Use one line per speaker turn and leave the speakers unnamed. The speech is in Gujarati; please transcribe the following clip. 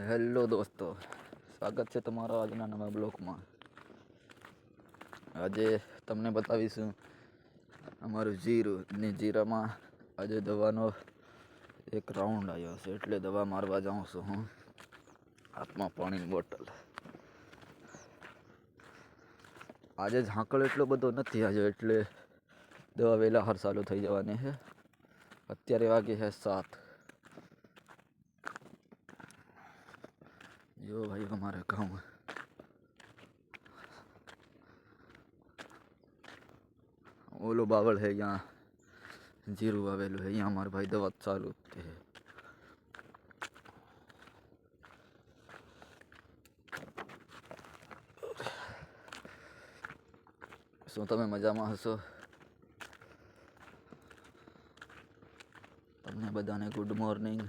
હેલો દોસ્તો, સ્વાગત છે તમારો આજના નવા બ્લોગમાં. આજે તમને બતાવીશું અમારું જીરું ને જીરામાં આજે દવાનો એક રાઉન્ડ આવ્યો છે, એટલે દવા મારવા જાઉં છું હું. હાથમાં પાણીની બોટલ. આજે ઝાંકળ એટલો બધો નથી આજે, એટલે દવા વહેલા હર ચાલુ થઈ જવાની છે. અત્યારે વાગી છે 7. જો ભાઈ અમારે કામ ઓલો બાવળ है, यहाँ जीरू आवेલું है, यहाँ हमारे भाई दवा चालू है. શું તમે મજામાં હશો? તમને બધાને ગુડ મોર્નિંગ.